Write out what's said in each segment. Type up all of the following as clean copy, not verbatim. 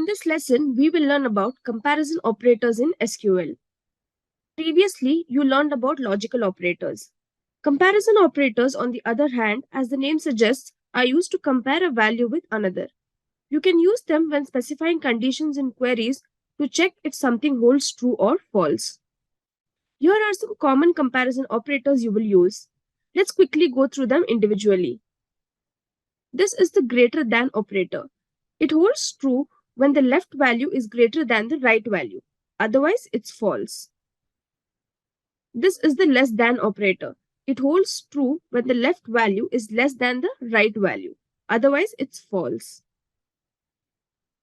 In this lesson, we will learn about comparison operators in SQL. Previously, you learned about logical operators. Comparison operators, on the other hand, as the name suggests, are used to compare a value with another. You can use them when specifying conditions in queries to check if something holds true or false. Here are some common comparison operators you will use. Let's quickly go through them individually. This is the greater than operator. It holds true when the left value is greater than the right value. Otherwise, it's false. This is the less than operator. It holds true when the left value is less than the right value. Otherwise, it's false.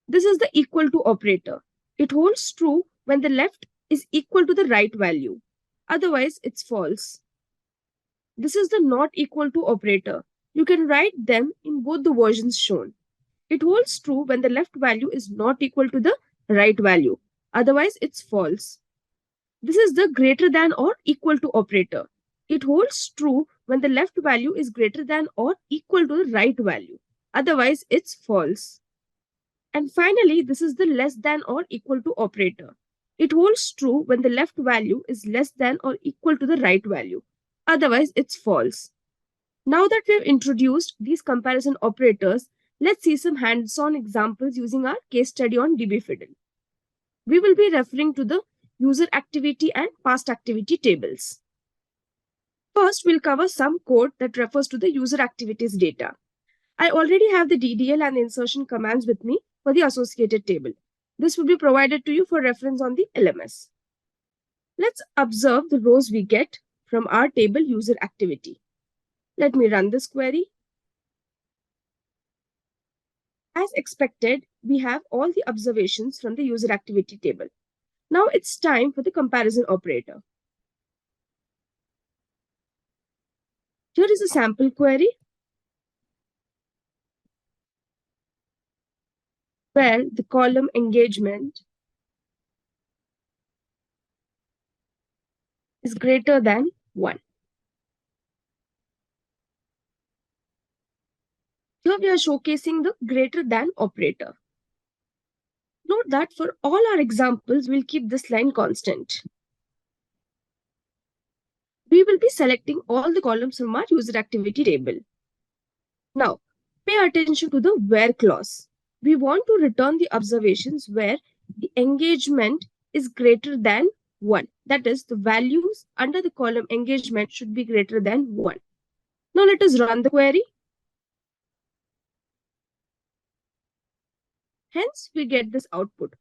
This is the equal to operator. It holds true when the left is equal to the right value. Otherwise, it's false. This is the not equal to operator. You can write them in both the versions shown. It holds true when the left value is not equal to the right value. Otherwise, it's false. This is the greater than or equal to operator. It holds true when the left value is greater than or equal to the right value. Otherwise, it's false. And finally, this is the less than or equal to operator. It holds true when the left value is less than or equal to the right value. Otherwise, it's false. Now that we have introduced these comparison operators, let's see some hands-on examples using our case study on dbfiddle. We will be referring to the user activity and past activity tables. First, we'll cover some code that refers to the user activities data. I already have the DDL and the insertion commands with me for the associated table. This will be provided to you for reference on the LMS. Let's observe the rows we get from our table user activity. Let me run this query. As expected, we have all the observations from the user activity table. Now it's time for the comparison operator. Here is a sample query where the column engagement is greater than 1. Here we are showcasing the greater than operator. Note that for all our examples, we'll keep this line constant. We will be selecting all the columns from our user activity table. Now, pay attention to the where clause. We want to return the observations where the engagement is greater than 1. That is, the values under the column engagement should be greater than 1. Now let us run the query. Hence, we get this output.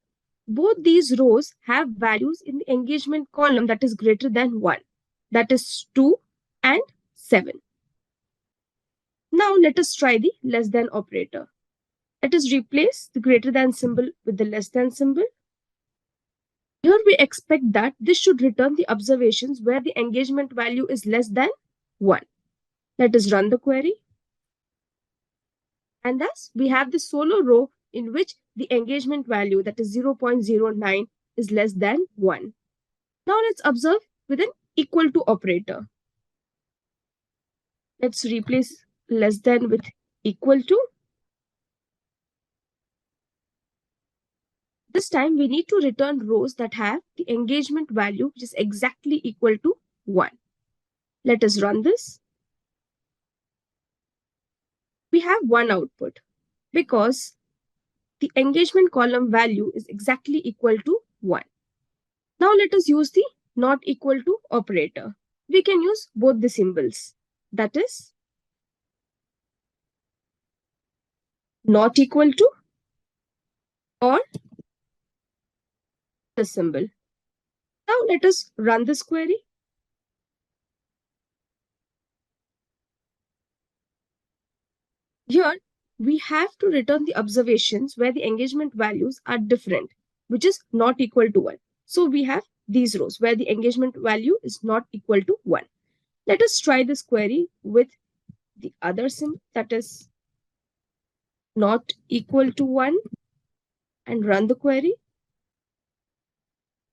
Both these rows have values in the engagement column that is greater than 1. That is 2 and 7. Now let us try the less than operator. Let us replace the greater than symbol with the less than symbol. Here we expect that this should return the observations where the engagement value is less than 1. Let us run the query. And thus, we have the solo row in which the engagement value, that is 0.09, is less than 1. Now let's observe with an equal to operator. Let's replace less than with equal to. This time we need to return rows that have the engagement value which is exactly equal to 1. Let us run this. We have one output because the engagement column value is exactly equal to 1. Now let us use the not equal to operator. We can use both the symbols. That is not equal to or the symbol. Now let us run this query. Here we have to return the observations where the engagement values are different, which is not equal to 1. So we have these rows where the engagement value is not equal to 1. Let us try this query with the other symbol, that is not equal to 1, and run the query.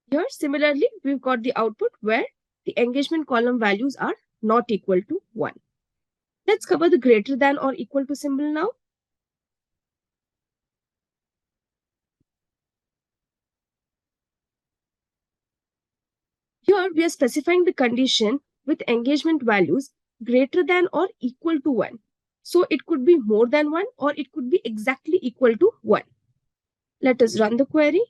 Here, similarly, we've got the output where the engagement column values are not equal to 1. Let's cover the greater than or equal to symbol now. Here we are specifying the condition with engagement values greater than or equal to 1. So it could be more than 1 or it could be exactly equal to 1. Let us run the query.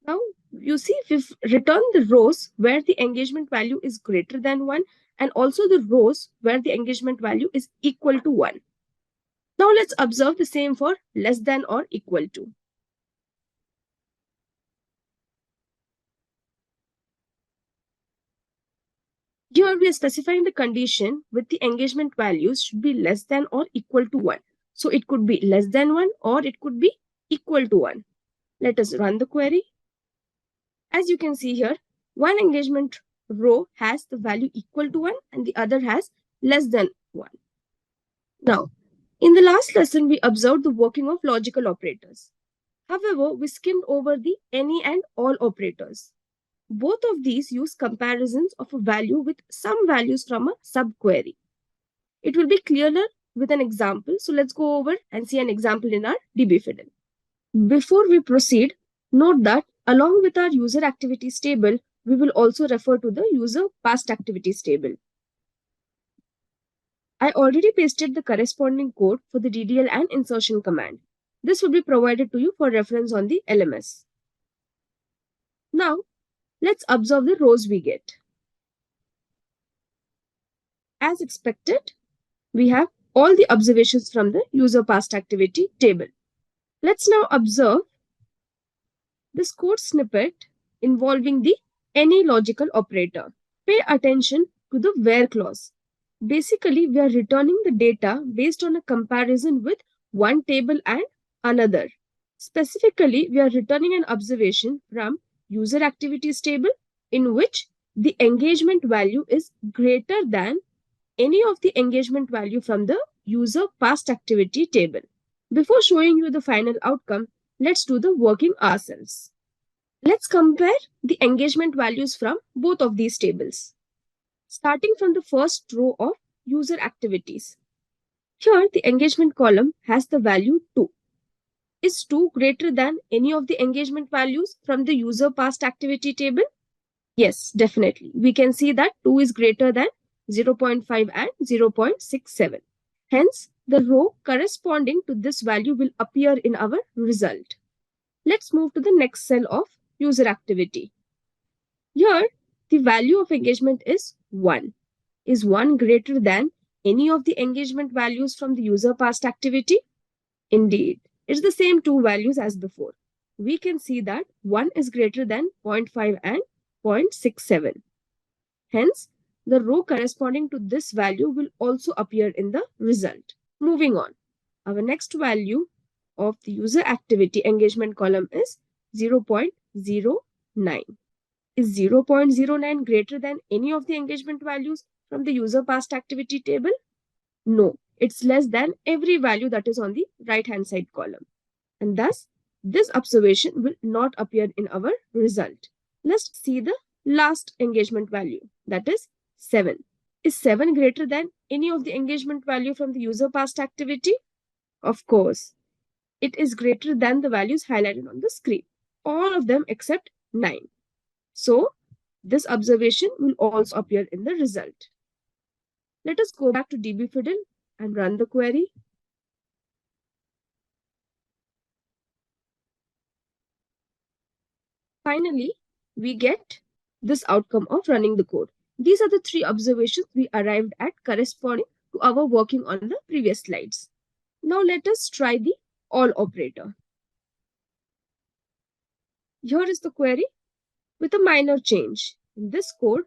Now you see we've returned the rows where the engagement value is greater than 1 and also the rows where the engagement value is equal to 1. Now let's observe the same for less than or equal to. Here we are specifying the condition with the engagement values should be less than or equal to 1. So it could be less than 1 or it could be equal to 1. Let us run the query. As you can see here, one engagement row has the value equal to 1 and the other has less than 1. Now, in the last lesson, we observed the working of logical operators. However, we skimmed over the any and all operators. Both of these use comparisons of a value with some values from a subquery. It will be clearer with an example. So let's go over and see an example in our dbfiddle. Before we proceed, note that along with our user activities table, we will also refer to the user past activities table. I already pasted the corresponding code for the DDL and insertion command. This will be provided to you for reference on the LMS. Now, let's observe the rows we get. As expected, we have all the observations from the user past activity table. Let's now observe this code snippet involving the any logical operator. Pay attention to the where clause. Basically, we are returning the data based on a comparison with one table and another. Specifically, we are returning an observation from user activities table in which the engagement value is greater than any of the engagement value from the user past activity table. Before showing you the final outcome, let's do the working ourselves. Let's compare the engagement values from both of these tables. Starting from the first row of user activities. Here, the engagement column has the value 2. Is 2 greater than any of the engagement values from the user past activity table? Yes, definitely. We can see that 2 is greater than 0.5 and 0.67. Hence, the row corresponding to this value will appear in our result. Let's move to the next cell of user activity. Here, the value of engagement is 1. Is 1 greater than any of the engagement values from the user past activity? Indeed, it's the same two values as before. We can see that 1 is greater than 0.5 and 0.67. Hence, the row corresponding to this value will also appear in the result. Moving on, our next value of the user activity engagement column is 0.09. Is 0.09 greater than any of the engagement values from the user past activity table? No, it's less than every value that is on the right hand side column. And thus, this observation will not appear in our result. Let's see the last engagement value, that is 7. Is 7 greater than any of the engagement value from the user past activity? Of course, it is greater than the values highlighted on the screen, all of them except 9. So, this observation will also appear in the result. Let us go back to dbfiddle and run the query. Finally, we get this outcome of running the code. These are the 3 observations we arrived at corresponding to our working on the previous slides. Now let us try the all operator. Here is the query with a minor change. In this code,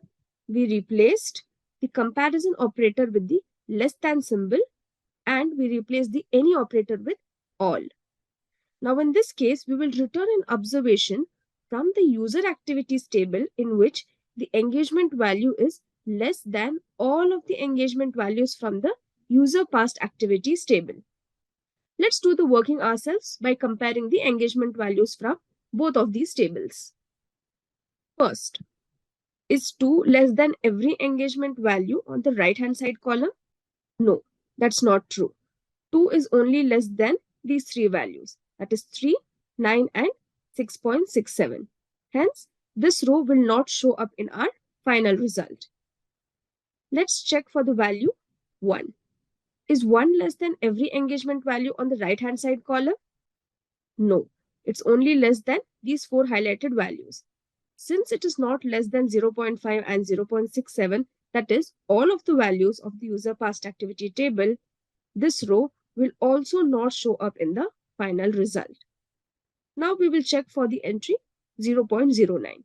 we replaced the comparison operator with the less than symbol and we replaced the any operator with all. Now in this case, we will return an observation from the user activities table in which the engagement value is less than all of the engagement values from the user past activities table. Let's do the working ourselves by comparing the engagement values from both of these tables. First, is 2 less than every engagement value on the right hand side column? No, that's not true. 2 is only less than these 3 values, that is 3, 9 and 6.67. Hence, this row will not show up in our final result. Let's check for the value 1. Is 1 less than every engagement value on the right-hand side column? No, it's only less than these 4 highlighted values. Since it is not less than 0.5 and 0.67, that is, all of the values of the user past activity table, this row will also not show up in the final result. Now we will check for the entry 0.09.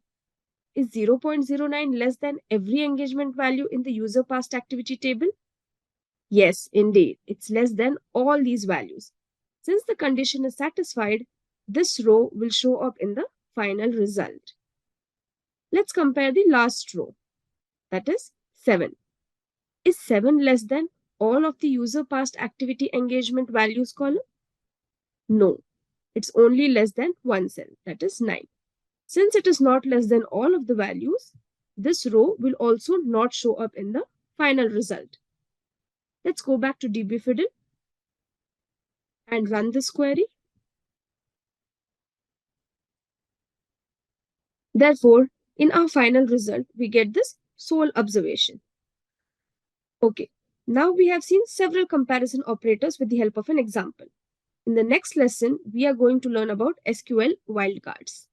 Is 0.09 less than every engagement value in the user past activity table? Yes, indeed, it's less than all these values. Since the condition is satisfied, this row will show up in the final result. Let's compare the last row, that is 7. Is 7 less than all of the user past activity engagement values column? No, it's only less than one cell, that is 9. Since it is not less than all of the values, this row will also not show up in the final result. Let's go back to dbfiddle and run this query. Therefore, in our final result, we get this sole observation. Okay, now we have seen several comparison operators with the help of an example. In the next lesson, we are going to learn about SQL wildcards.